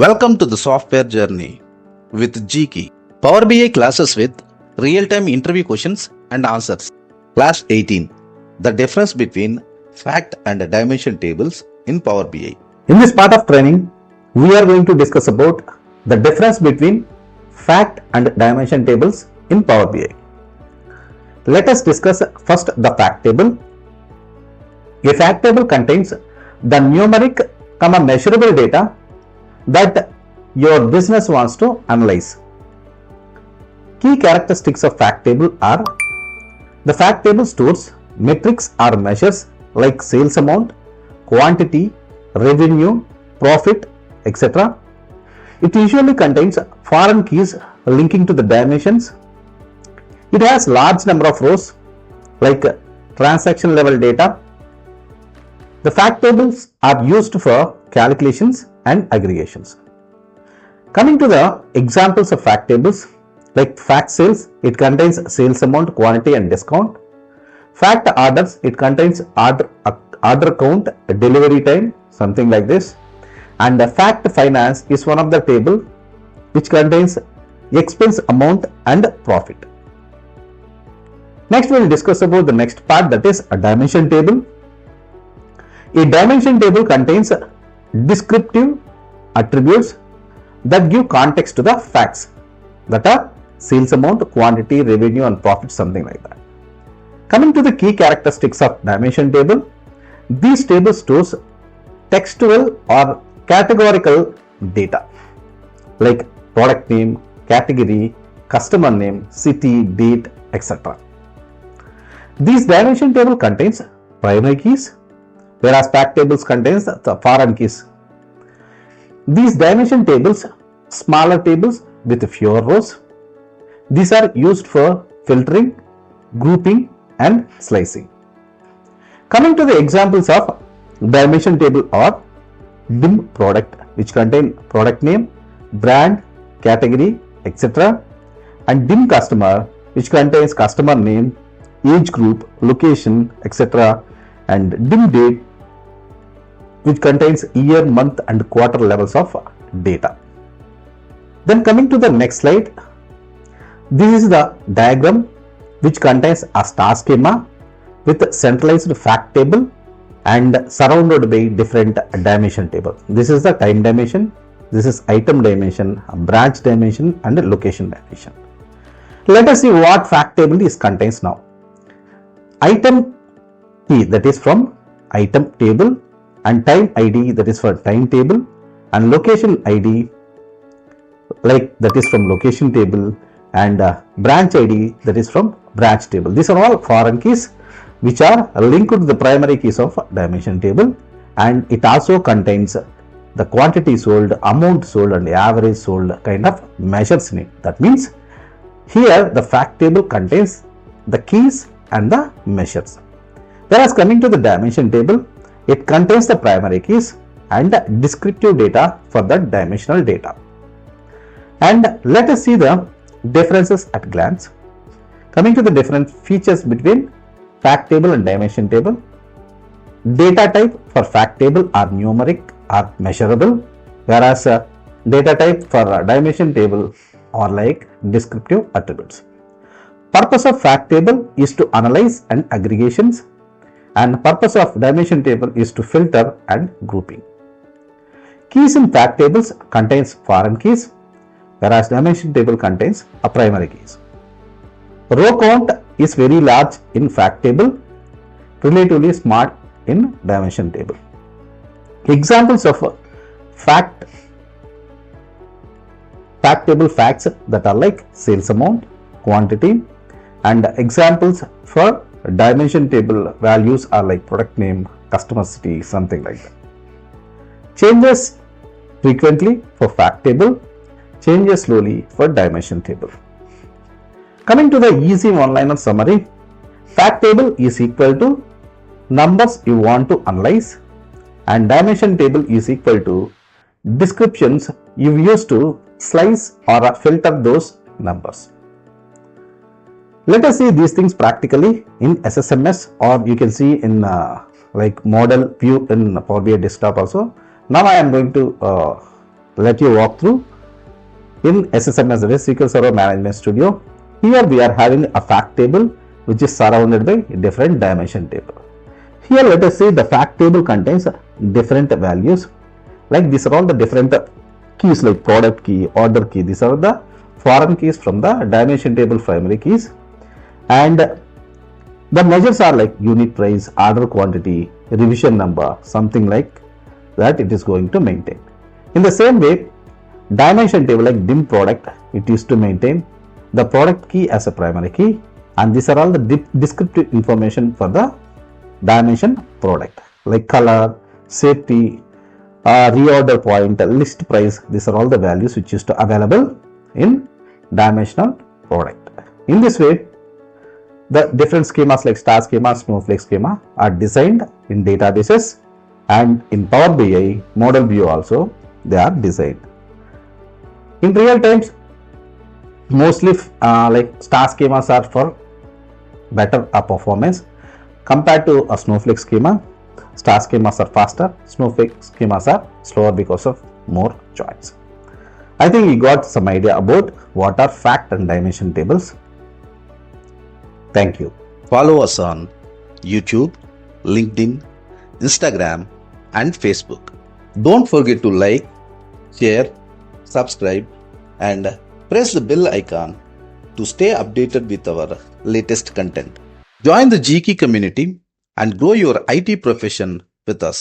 Welcome to the software journey with GKey. Power BI classes with real-time interview questions and answers. Class 18. The difference between fact and dimension tables in Power BI. In this part of training, we are going to discuss about the difference between fact and dimension tables in Power BI. Let us discuss first the fact table. A fact table contains the numeric, measurable data that your business wants to analyze. Key characteristics of fact table are: the fact table stores metrics or measures like sales amount, quantity, revenue, profit, etc. It usually contains foreign keys linking to the dimensions. It has large number of rows like transaction level data. The fact tables are used for calculations and aggregations. Coming to the examples of fact tables, like fact sales, it contains sales amount, quantity and discount. Fact orders, it contains order count, delivery time, something like this. And the fact finance is one of the table which contains expense amount and profit. Next we will discuss about the next part, that is a dimension table. A dimension table contains descriptive attributes that give context to the facts, that are sales amount, quantity, revenue and profit, something like that. Coming to the key characteristics of dimension table, these tables stores textual or categorical data like product name, category, customer name, city, date, etc. This dimension table contains primary keys, whereas fact tables contains the foreign keys. These dimension tables, smaller tables with fewer rows. These are used for filtering, grouping and slicing. Coming to the examples of dimension table are DIM product, which contain product name, brand, category, etc. and DIM customer, which contains customer name, age group, location, etc. and DIM date, which contains year, month and quarter levels of data. Then coming to the next slide, this is the diagram which contains a star schema with centralized fact table and surrounded by different dimension table. This is the time dimension, this is item dimension, branch dimension and location dimension. Let us see what fact table is contains now. Item key, that is from item table, and time ID, that is for time table, and location ID, like that is from location table, and branch ID, that is from branch table. These are all foreign keys which are linked to the primary keys of dimension table, and it also contains the quantity sold, amount sold and average sold kind of measures in it. That means here the fact table contains the keys and the measures. Whereas coming to the dimension table, it contains the primary keys and descriptive data for the dimensional data. And let us see the differences at glance. Coming to the different features between fact table and dimension table. Data type for fact table are numeric or measurable, whereas data type for dimension table are like descriptive attributes. Purpose of fact table is to analyze and aggregations, and purpose of dimension table is to filter and grouping. Keys in fact tables contains foreign keys, whereas dimension table contains a primary keys. Row count is very large in fact table, relatively small in dimension table. Examples of fact table facts that are like sales amount, quantity, and examples for dimension table values are like product name, customer city, something like that. Changes frequently for fact table, changes slowly for dimension table. Coming to the easy one-liner summary, fact table is equal to numbers you want to analyze, and dimension table is equal to descriptions you use to slice or filter those numbers. Let us see these things practically in SSMS, or you can see in like model view in Power BI desktop also. Now I am going to let you walk through in SSMS, that is SQL Server Management Studio. Here we are having a fact table which is surrounded by different dimension table. Here let us see the fact table contains different values. Like these are all the different keys like product key, order key. These are the foreign keys from the dimension table primary keys. And the measures are like unit price, order quantity, revision number, something like that it is going to maintain. In the same way, dimension table like dim product, it used to maintain the product key as a primary key, and these are all the descriptive information for the dimension product like color, safety, reorder point, list price. These are all the values which used to available in dimensional product. In this way, the different schemas like star schema, snowflake schema are designed in databases, and in Power BI model view also they are designed. In real times, mostly like star schemas are for better performance compared to a snowflake schema. Star schemas are faster, snowflake schemas are slower because of more choice. I think you got some idea about what are fact and dimension tables. Thank you. Follow us on YouTube, LinkedIn, Instagram, and Facebook. Don't forget to like, share, subscribe, and press the bell icon to stay updated with our latest content. Join the GKey community and grow your IT profession with us.